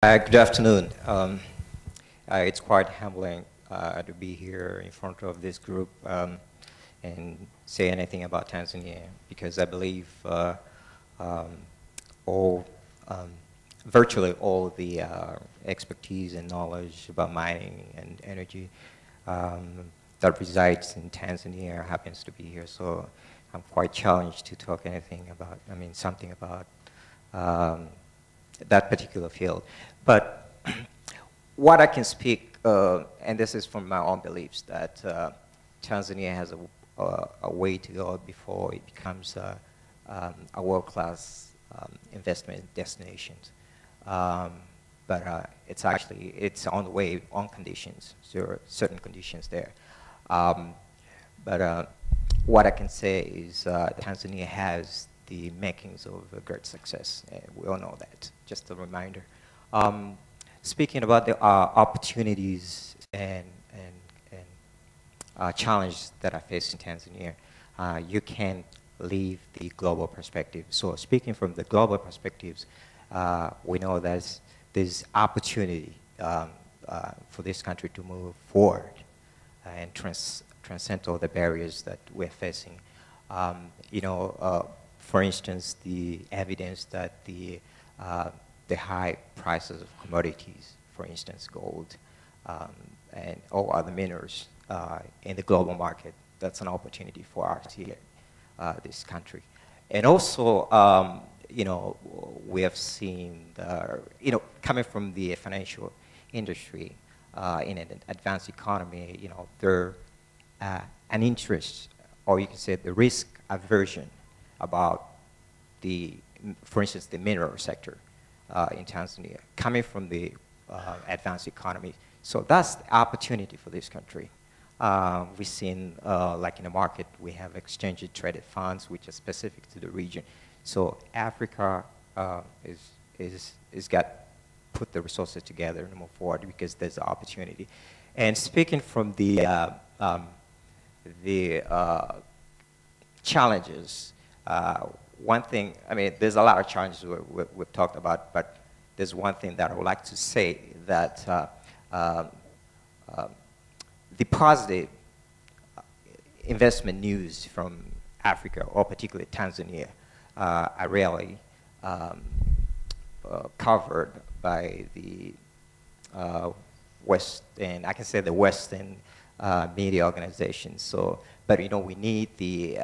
Good afternoon. It's quite humbling to be here in front of this group and say anything about Tanzania because I believe all, virtually all the expertise and knowledge about mining and energy that resides in Tanzania happens to be here. So I'm quite challenged to talk something about that particular field. But what I can speak, and this is from my own beliefs, that Tanzania has a way to go before it becomes a world-class investment destination. But it's on the way on conditions. There are certain conditions there. But what I can say is Tanzania has the makings of a great success. And we all know that. Just a reminder. Speaking about the opportunities and challenges that I face in Tanzania, you can leave the global perspective. So speaking from the global perspectives, we know there's opportunity for this country to move forward and transcend all the barriers that we're facing. For instance, the evidence that the high prices of commodities, for instance, gold and all other minerals in the global market, that's an opportunity for us here, this country. And also, we have seen, coming from the financial industry in an advanced economy, there an interest, or you can say the risk aversion about for instance, the mineral sector in Tanzania, coming from the advanced economy. So that's the opportunity for this country. We've seen, like in the market, we have exchange-traded funds which are specific to the region. So Africa is got put the resources together and move forward because there's an opportunity. And speaking from the challenges. One thing, there's a lot of challenges we've talked about, but there's one thing that I would like to say, that the positive investment news from Africa, or particularly Tanzania, are rarely covered by the Western, I can say the Western media organizations. So, but we need the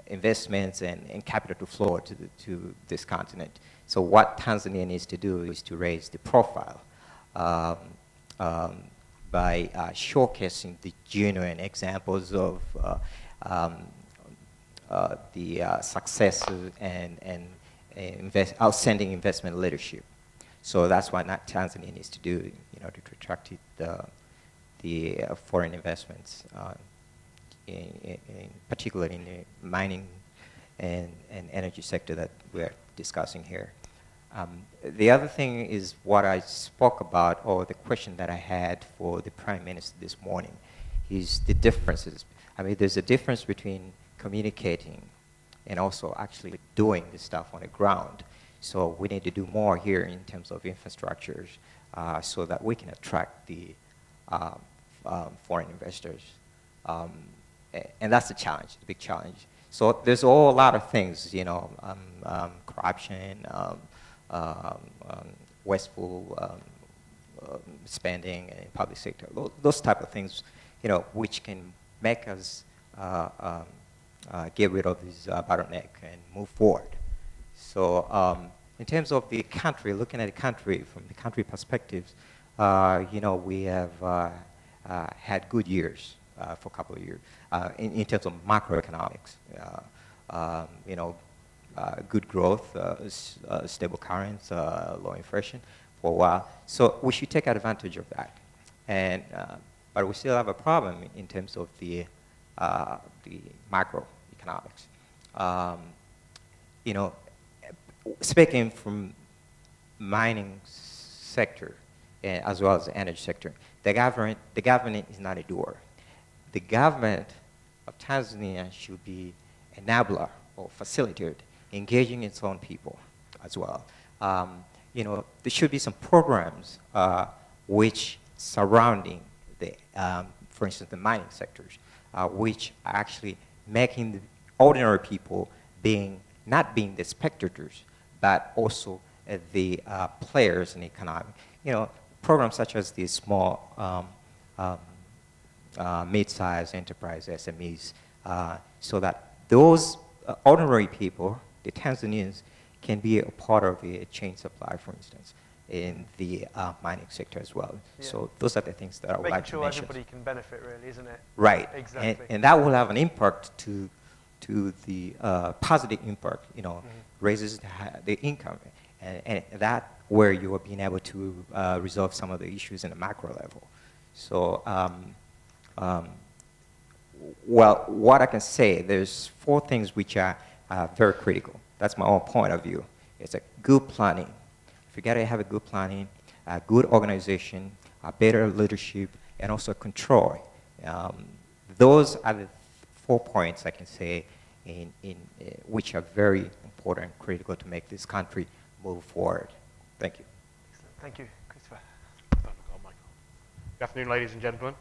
investments and capital to flow to this continent. So what Tanzania needs to do is to raise the profile by showcasing the genuine examples of the successes and outstanding investment leadership. So that's what Tanzania needs to do, to attract the foreign investments. Particularly in the mining and energy sector that we're discussing here. The other thing is what I spoke about, or the question that I had for the Prime Minister this morning, is the differences. There's a difference between communicating and also actually doing the stuff on the ground. So we need to do more here in terms of infrastructures so that we can attract the foreign investors. And that's the challenge, the big challenge. So there's a lot of things, corruption, wasteful spending in public sector, those type of things, which can make us get rid of this bottleneck and move forward. So in terms of the country, looking at the country from the country perspectives, we have had good years. For a couple of years, in terms of macroeconomics, good growth, stable currency, low inflation for a while. So we should take advantage of that. And but we still have a problem in terms of the macroeconomics. Speaking from mining sector as well as the energy sector, the government is not a doer. The government of Tanzania should be enabler or facilitator, engaging its own people as well. there should be some programs which surrounding the, for instance, the mining sectors, which are actually making the ordinary people not being the spectators, but also the players in the economy. Programs such as the small, mid-sized enterprise SMEs, so that those ordinary people, the Tanzanians, can be a part of the chain supply, for instance, in the mining sector as well. Yeah. So those are the things that I would like to mention. Making sure everybody can benefit, really, isn't it? Right. Exactly. And that will have an impact to the positive impact, raises the income. And that where you are being able to resolve some of the issues in the macro level. So, well, what I can say, there's 4 things which are very critical. That's my own point of view. It's a good planning. If you got to have a good planning, a good organization, a better leadership, and also control. Those are the 4 points I can say which are very important and critical to make this country move forward. Thank you. Excellent. Thank you, Christopher. Good afternoon, ladies and gentlemen.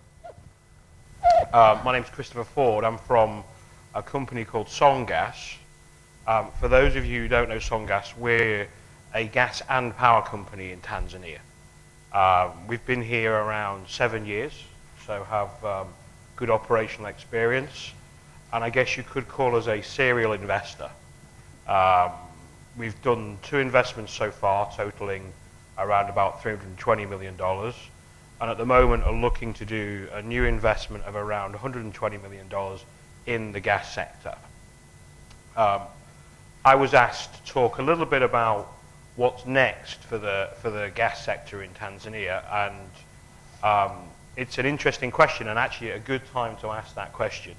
My name's Christopher Ford. I'm from a company called Songas. For those of you who don't know Songas, we're a gas and power company in Tanzania. We've been here around 7 years, so have good operational experience, and I guess you could call us a serial investor. We've done 2 investments so far, totaling around about $320 million, and at the moment are looking to do a new investment of around $120 million in the gas sector. I was asked to talk a little bit about what's next for the gas sector in Tanzania, and it's an interesting question and actually a good time to ask that question.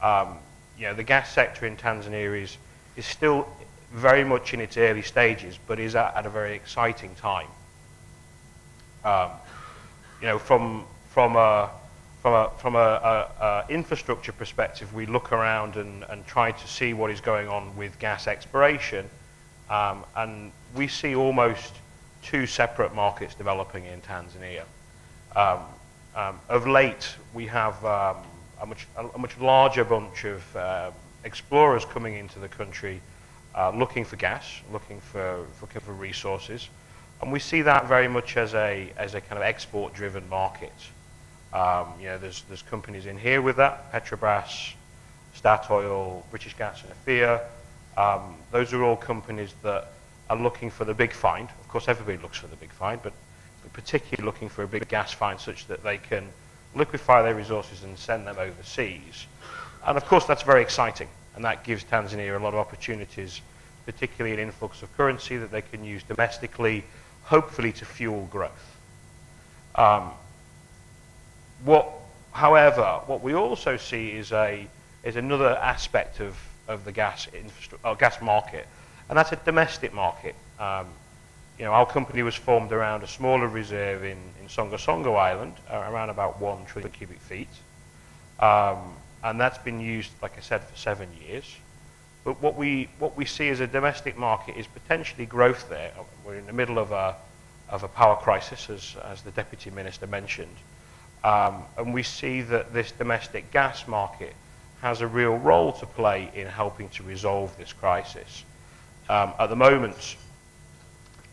The gas sector in Tanzania is still very much in its early stages, but is at a very exciting time. From a infrastructure perspective, we look around and try to see what is going on with gas exploration, and we see almost 2 separate markets developing in Tanzania. Of late, we have a much larger bunch of explorers coming into the country, looking for gas, looking for resources, and we see that very much as a kind of export-driven market. There's companies in here with that: Petrobras, Statoil, British Gas, and Afia. Those are all companies that are looking for the big find. Of course, everybody looks for the big find, but particularly looking for a big gas find such that they can liquefy their resources and send them overseas. And of course, that's very exciting, and that gives Tanzania a lot of opportunities, particularly an influx of currency that they can use domestically, hopefully to fuel growth. However, what we also see is another aspect of the gas market, and that's a domestic market. Our company was formed around a smaller reserve in Songa Island, around about 1 trillion cubic feet, and that's been used, like I said, for 7 years. But what we see as a domestic market is potentially growth there. We're in the middle of a power crisis, as the Deputy Minister mentioned. And we see that this domestic gas market has a real role to play in helping to resolve this crisis. At the moment,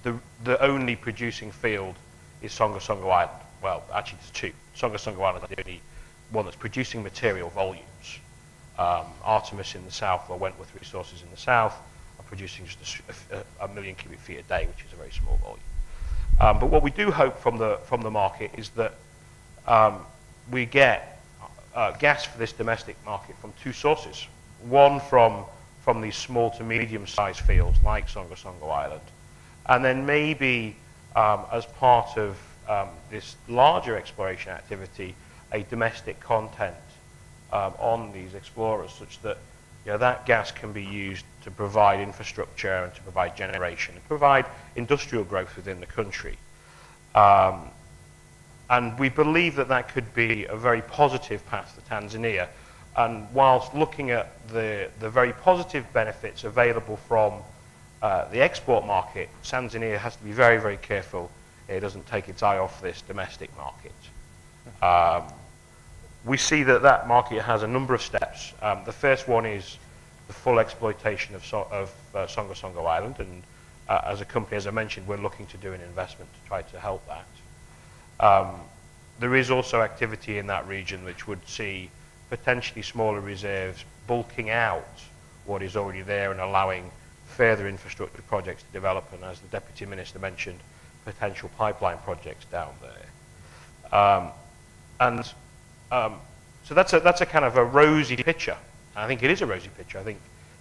the only producing field is Songa Island. Well, actually there's 2. Songa Island is the only one that's producing material volumes. Artemis in the south, or Wentworth Resources in the south, are producing just a million cubic feet a day, which is a very small volume. But what we do hope from the market is that we get gas for this domestic market from 2 sources. One from these small to medium-sized fields like Songa Island, and then maybe as part of this larger exploration activity, a domestic content on these explorers, such that that gas can be used to provide infrastructure and to provide generation, and provide industrial growth within the country. And we believe that could be a very positive path for Tanzania. And whilst looking at the very positive benefits available from the export market, Tanzania has to be very, very careful it doesn't take its eye off this domestic market. We see that that market has a number of steps. The first one is the full exploitation of Songo Songo Island, and as a company, as I mentioned, we're looking to do an investment to try to help that. There is also activity in that region which would see potentially smaller reserves bulking out what is already there and allowing further infrastructure projects to develop, and as the Deputy Minister mentioned, potential pipeline projects down there. So that's a kind of a rosy picture. I think it is a rosy picture. I think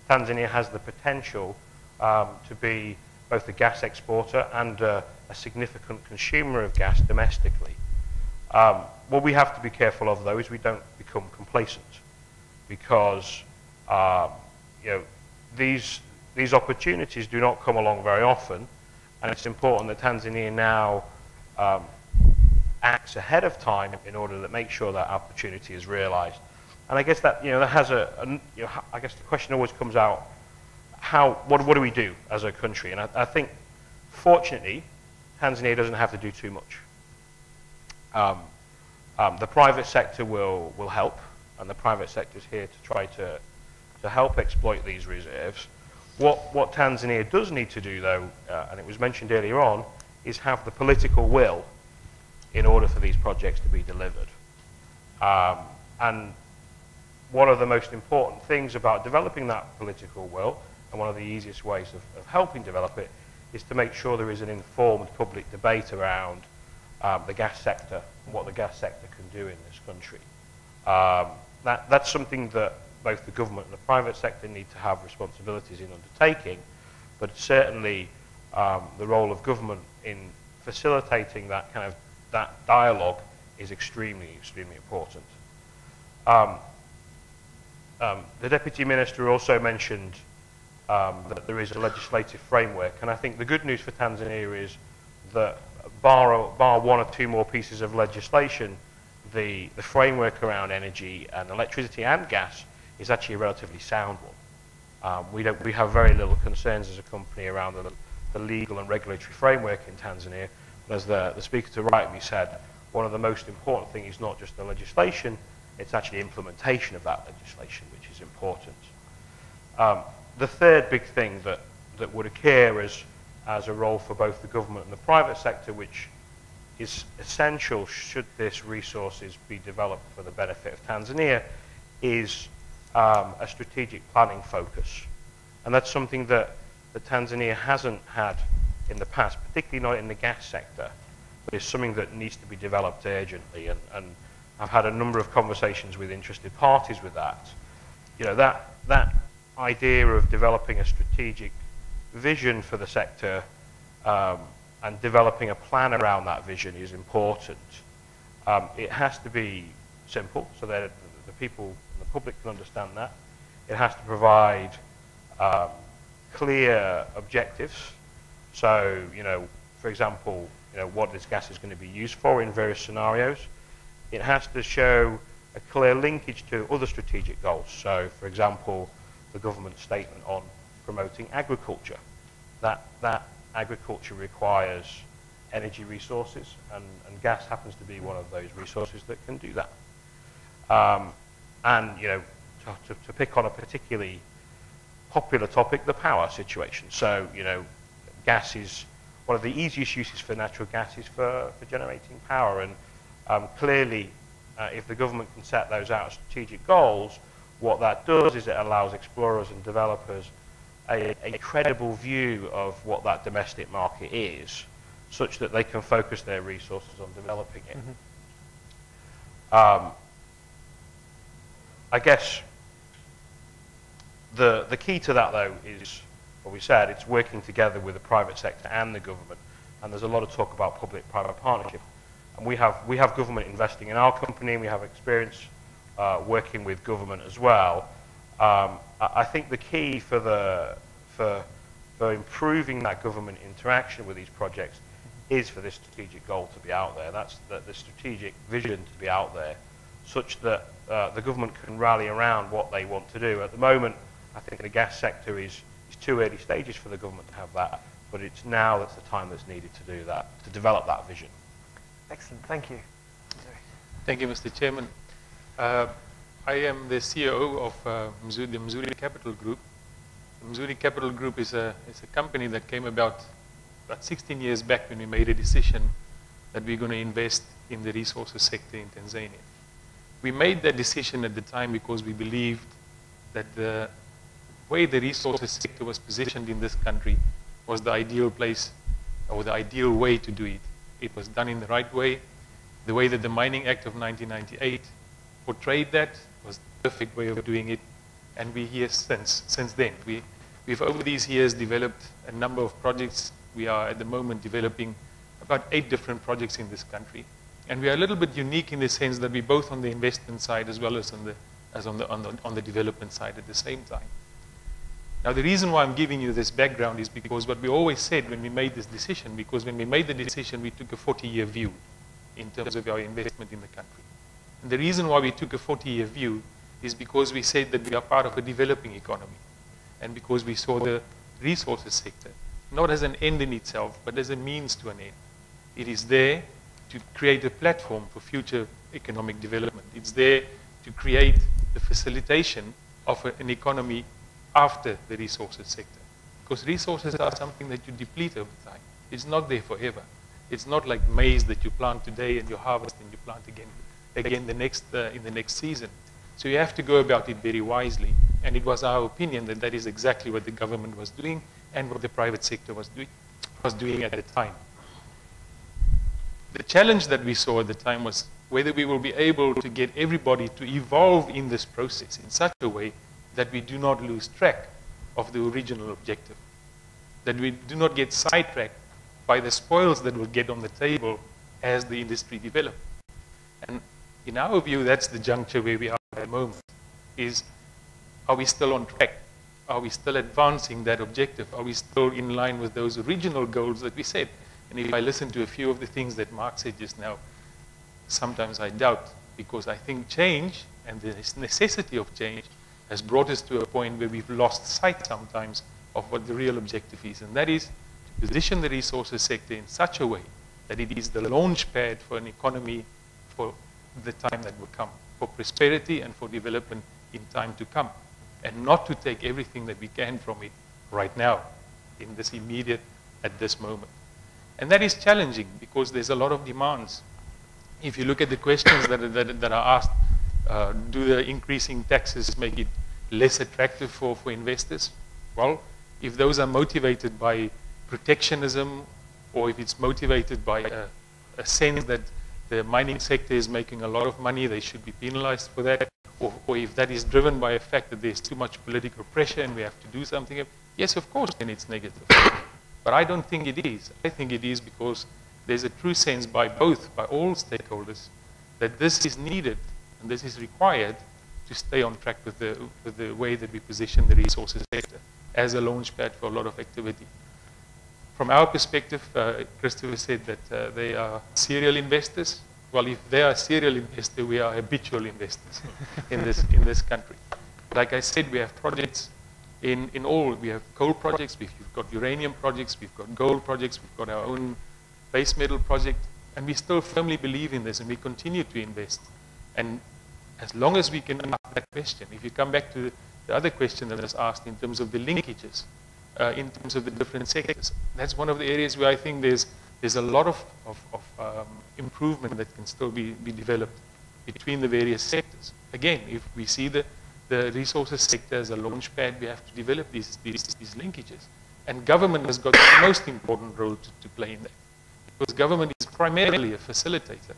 Tanzania has the potential to be both a gas exporter and a significant consumer of gas domestically. What we have to be careful of, though, is we don't become complacent, because these opportunities do not come along very often, and it's important that Tanzania now acts ahead of time in order to make sure that opportunity is realised. And I guess that that has I guess the question always comes out: what do we do as a country? And I think, fortunately, Tanzania doesn't have to do too much. The private sector will help, and the private sector is here to try to help exploit these reserves. What Tanzania does need to do, though, and it was mentioned earlier on, is have the political will in order for these projects to be delivered. And one of the most important things about developing that political will, and one of the easiest ways of helping develop it, is to make sure there is an informed public debate around the gas sector and what the gas sector can do in this country. That's something that both the government and the private sector need to have responsibilities in undertaking, but certainly the role of government in facilitating that dialogue is extremely, extremely important. The Deputy Minister also mentioned that there is a legislative framework, and I think the good news for Tanzania is that bar one or two more pieces of legislation, the framework around energy and electricity and gas is actually a relatively sound one. We have very little concerns as a company around the legal and regulatory framework in Tanzania. But as the speaker to right me said, one of the most important things is not just the legislation, it's actually implementation of that legislation, which is important. The third big thing that would occur as a role for both the government and the private sector, which is essential should this resources be developed for the benefit of Tanzania, is a strategic planning focus. And that's something that Tanzania hasn't had in the past, particularly not in the gas sector, but it's something that needs to be developed urgently. And I've had a number of conversations with interested parties with that. That idea of developing a strategic vision for the sector and developing a plan around that vision is important. It has to be simple so that the people and the public can understand that. It has to provide clear objectives. So, for example, what this gas is going to be used for in various scenarios. It has to show a clear linkage to other strategic goals. So, for example, the government statement on promoting agriculture. That agriculture requires energy resources, and gas happens to be one of those resources that can do that. And to pick on a particularly popular topic, the power situation. So gas is one of the easiest uses for natural gas is for generating power, and clearly if the government can set those out as strategic goals, what that does is it allows explorers and developers a credible view of what that domestic market is, such that they can focus their resources on developing it. Mm-hmm. I guess the key to that, though, is what we said. It's working together with the private sector and the government, and there's a lot of talk about public-private partnership. And we have government investing in our company, and we have experience working with government as well. I think the key for improving that government interaction with these projects is for this strategic goal to be out there. That's the strategic vision to be out there, such that the government can rally around what they want to do. At the moment, I think the gas sector is It's too early stages for the government to have that, but it's now that's the time that's needed to do that, to develop that vision. Excellent, thank you. Sorry. Thank you, Mr. Chairman. I am the CEO of the Mzuri Capital Group. The Mzuri Capital Group is a company that came about 16 years back when we made a decision that we're going to invest in the resources sector in Tanzania. We made that decision at the time because we believed that the way the resources sector was positioned in this country was the ideal place or the ideal way to do it. It was done in the right way. The way that the Mining Act of 1998 portrayed that was the perfect way of doing it. And we're here since then. We've over these years developed a number of projects. We are at the moment developing about 8 different projects in this country. And we are a little bit unique in the sense that we're both on the investment side as well as on the development side at the same time. Now the reason why I'm giving you this background is because what we always said when we made this decision, because when we made the decision we took a 40-year view in terms of our investment in the country. And the reason why we took a 40-year view is because we said that we are part of a developing economy. And because we saw the resources sector not as an end in itself, but as a means to an end. It is there to create a platform for future economic development. It's there to create the facilitation of an economy after the resources sector. Because resources are something that you deplete over time. It's not there forever. It's not like maize that you plant today and you harvest and you plant again in the next season. So you have to go about it very wisely. And it was our opinion that that is exactly what the government was doing and what the private sector was doing at the time. The challenge that we saw at the time was whether we will be able to get everybody to evolve in this process in such a way that we do not lose track of the original objective, that we do not get sidetracked by the spoils that will get on the table as the industry develops. And in our view, that's the juncture where we are at the moment, is are we still on track? Are we still advancing that objective? Are we still in line with those original goals that we set? And if I listen to a few of the things that Mark said just now, sometimes I doubt, because I think change and the necessity of change has brought us to a point where we've lost sight sometimes of what the real objective is. And that is to position the resources sector in such a way that it is the launch pad for an economy for the time that will come, for prosperity and for development in time to come. And not to take everything that we can from it right now, in this immediate, at this moment. And that is challenging because there's a lot of demands. If you look at the questions that are asked, do the increasing taxes make it less attractive for investors? Well, if those are motivated by protectionism, or if it's motivated by a sense that the mining sector is making a lot of money, they should be penalized for that, or if that is driven by a fact that there's too much political pressure and we have to do something, yes, of course, then it's negative. But I don't think it is. I think it is because there's a true sense by all stakeholders, that this is needed and this is required to stay on track with the way that we position the resources sector as a launch pad for a lot of activity. From our perspective, Christopher said that they are serial investors. Well, if they are serial investors, we are habitual investors in this country. Like I said, we have projects in all. We have coal projects, we've got uranium projects, we've got gold projects, we've got our own base metal project, and we still firmly believe in this, and we continue to invest. And as long as we can ask that question, if you come back to the other question that was asked in terms of the linkages, in terms of the different sectors, that's one of the areas where I think there's a lot of improvement that can still be developed between the various sectors. Again, if we see the resources sector as a launch pad, we have to develop these linkages. And government has got the most important role to play in that. Because government is primarily a facilitator.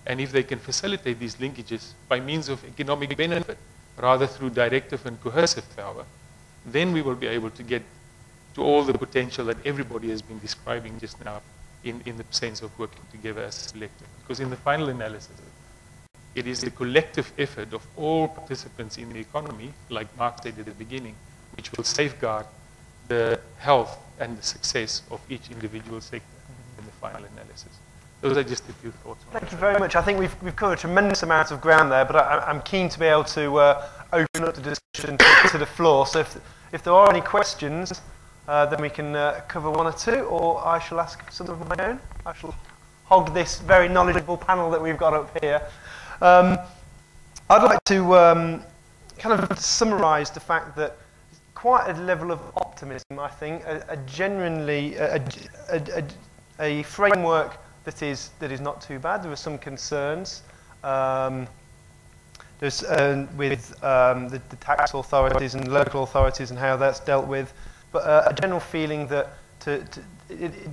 And if they can facilitate these linkages by means of economic benefit, rather through directive and coercive power, then we will be able to get to all the potential that everybody has been describing just now in the sense of working together as a collective. Because in the final analysis, it is the collective effort of all participants in the economy, like Mark said at the beginning, which will safeguard the health and the success of each individual sector in the final analysis. Those are just a few thoughts. Thank you very much. I think we've covered a tremendous amount of ground there, but I'm keen to be able to open up the discussion to the floor. So if there are any questions, then we can cover one or two, or I shall ask some of my own. I shall hog this very knowledgeable panel that we've got up here. I'd like to kind of summarise the fact that quite a level of optimism, I think, a framework that is not too bad. There are some concerns. There's with the tax authorities and local authorities and how that's dealt with, but a general feeling that it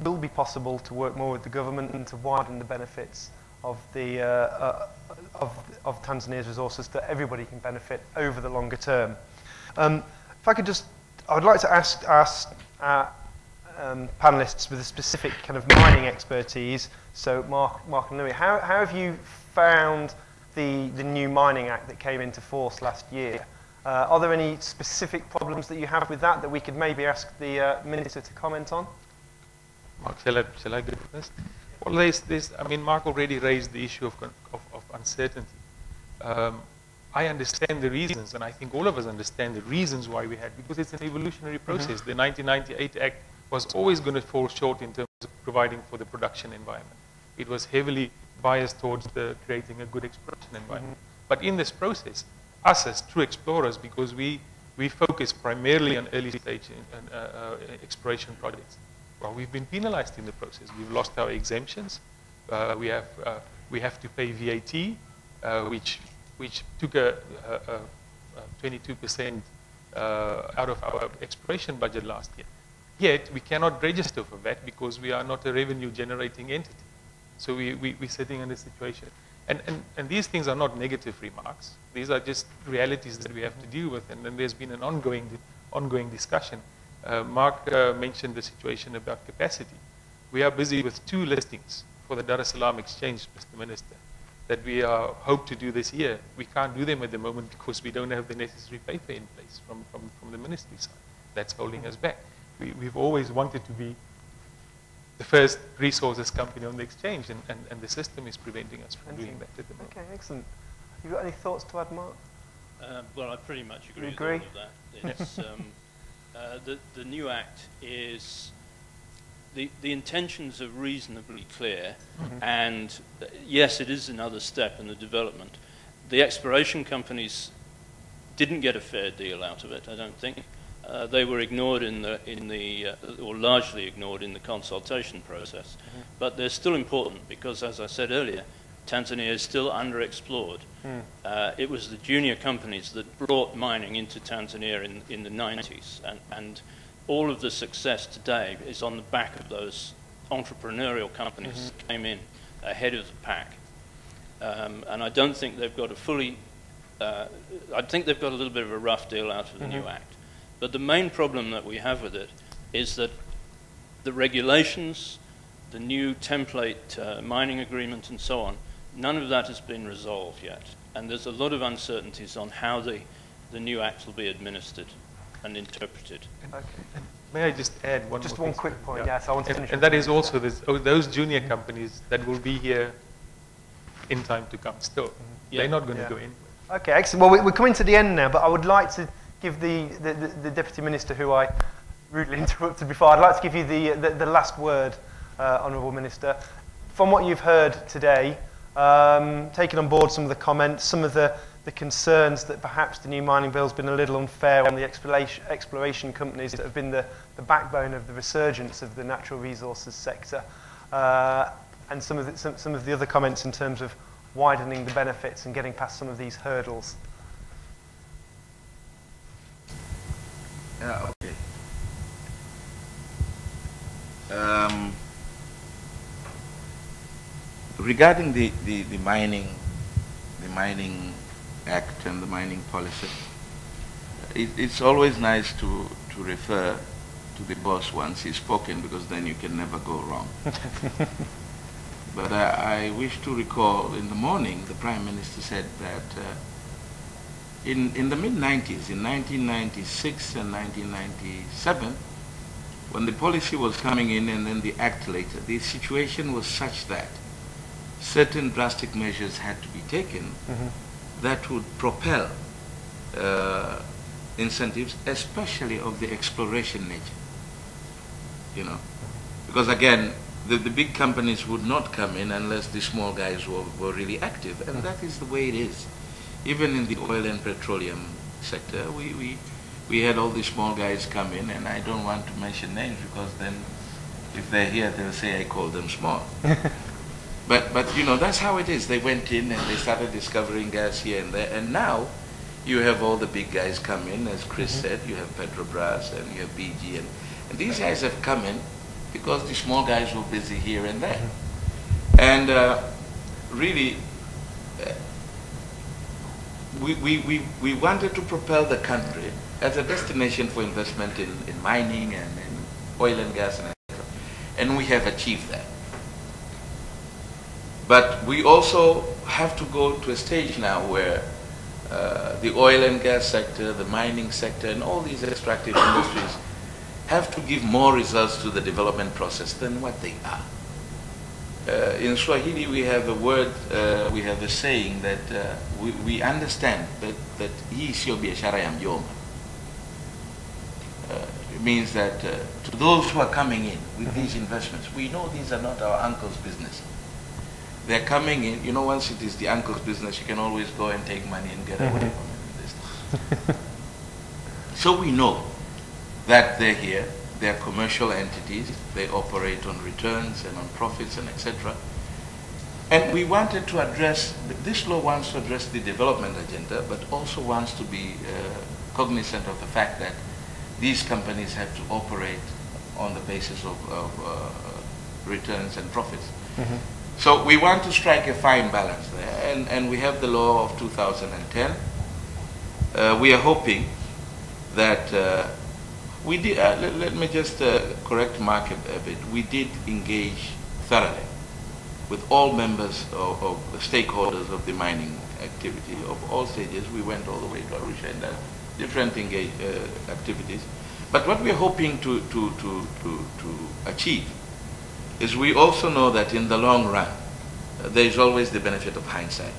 will be possible to work more with the government and to widen the benefits of the of Tanzania's resources, that everybody can benefit over the longer term. If I could I would like to ask panelists with a specific kind of mining expertise. So Mark and Louis, how have you found the new Mining Act that came into force last year? Are there any specific problems that you have with that we could maybe ask the Minister to comment on? Mark, shall I go first? Well, I mean, Mark already raised the issue of uncertainty. I understand the reasons, and I think all of us understand the reasons why we had, because it's an evolutionary process. The 1998 Act was always going to fall short in terms of providing for the production environment. It was heavily biased towards creating a good exploration environment. But in this process, us as true explorers, because we focus primarily on early stage exploration projects, well, we've been penalized in the process. We've lost our exemptions. We have to pay VAT, which took a 22% out of our exploration budget last year. Yet we cannot register for that because we are not a revenue-generating entity. So we're sitting in this situation. And these things are not negative remarks. These are just realities that we have to deal with. And then there's been an ongoing discussion. Mark mentioned the situation about capacity. We are busy with 2 listings for the Dar es Salaam Exchange, Mr. Minister, that we hope to do this year. We can't do them at the moment because we don't have the necessary paper in place from the ministry side. That's holding us back. We've always wanted to be the first resources company on the exchange, and the system is preventing us from doing that at the moment. Okay, excellent. You got any thoughts to add, Mark? Well, I pretty much agree with all of that. It's, the new act is, the intentions are reasonably clear, and yes, it is another step in the development. The exploration companies didn't get a fair deal out of it, I don't think. They were ignored or largely ignored in the consultation process. But they're still important because, as I said earlier, Tanzania is still underexplored. It was the junior companies that brought mining into Tanzania in the 90s, and all of the success today is on the back of those entrepreneurial companies that came in ahead of the pack. And I don't think they've got I think they've got a little bit of a rough deal out of the new act. But the main problem that we have with it is that the regulations, the new template mining agreement and so on, none of that has been resolved yet. And there's a lot of uncertainties on how the new act will be administered and interpreted. Okay. And may I just add one Just more one thing? quick point, yes, I want to finish. And that is also those junior companies that will be here in time to come still. They're not going to go in. Okay, excellent. Well, we're coming to the end now, but I would like to give the Deputy Minister, who I rudely interrupted before, I'd like to give you the last word, Honourable Minister. From what you've heard today, taking on board some of the comments, some of the concerns that perhaps the new mining bill has been a little unfair on the exploration companies that have been the backbone of the resurgence of the natural resources sector, and some of the other comments in terms of widening the benefits and getting past some of these hurdles. Yeah, okay. Regarding the mining act and the mining policy, it's always nice to refer to the boss once he's spoken, because then you can never go wrong. But I wish to recall, in the morning, the Prime Minister said that in the mid-90s, in 1996 and 1997, when the policy was coming in and then the act later, the situation was such that certain drastic measures had to be taken that would propel incentives, especially of the exploration nature. You know, because again, the big companies would not come in unless the small guys were really active, and that is the way it is. Even in the oil and petroleum sector, we had all these small guys come in, and I don't want to mention names because then if they're here, they'll say I call them small. But you know, that's how it is. They went in and they started discovering gas here and there, and now you have all the big guys come in, as Chris said. You have Petrobras and you have BG, and these guys have come in because the small guys were busy here and there. And really, we wanted to propel the country as a destination for investment in mining and in oil and gas, and we have achieved that. But we also have to go to a stage now where the oil and gas sector, the mining sector, and all these extractive industries have to give more results to the development process than what they are. In Swahili, we have a word, we have a saying that we understand that hii sio biashara ya mjomba. It means that to those who are coming in with these investments, we know these are not our uncle's business. They're coming in, you know, once it is the uncle's business, you can always go and take money and get away from it. So we know that they're here, they're commercial entities, they operate on returns and on profits and etc. And we wanted to address, this law wants to address the development agenda, but also wants to be cognizant of the fact that these companies have to operate on the basis of returns and profits. So we want to strike a fine balance there, and we have the law of 2010. We are hoping that we did, let me just correct Mark a bit. We did engage thoroughly with all members of the stakeholders of the mining activity of all stages. We went all the way to Arusha and different activities. But what we are hoping to achieve is we also know that in the long run, there is always the benefit of hindsight.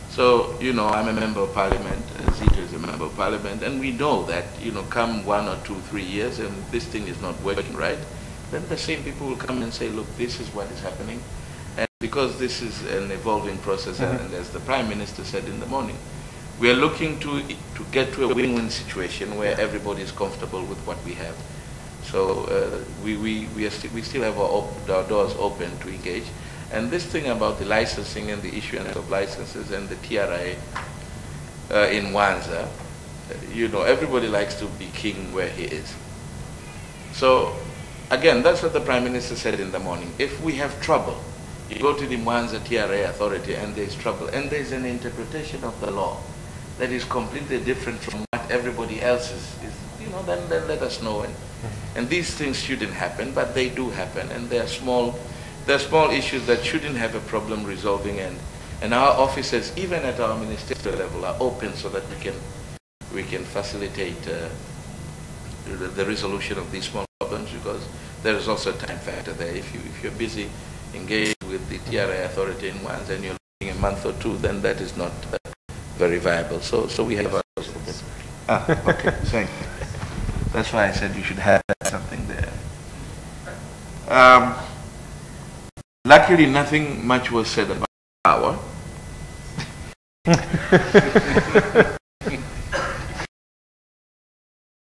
So, you know, I'm a member of parliament, Zito is a member of parliament, and we know that, you know, come 1 or 2, 3 years and this thing is not working right, then the same people will come and say, look, this is what is happening. And because this is an evolving process, and as the Prime Minister said in the morning, we are looking to get to a win-win situation where everybody is comfortable with what we have. So we still have our doors open to engage. And this thing about the licensing and the issuance of licenses and the TRA in Mwanza, you know, everybody likes to be king where he is. So again, that's what the Prime Minister said in the morning. If we have trouble, you go to the Mwanza TRA authority and there's trouble, and there's an interpretation of the law that is completely different from what everybody else is, you know, then let us know. And these things shouldn't happen, but they do happen, and they're small issues that shouldn't have a problem resolving, and our officers, even at our ministerial level, are open so that we can facilitate the resolution of these small problems, because there is also a time factor there. If you're busy engaged with the TRA authority in once and you're looking a month or two, then that is not very viable. So we have ours open. Okay, thank you. That's why I said you should have something there. Luckily, nothing much was said about power.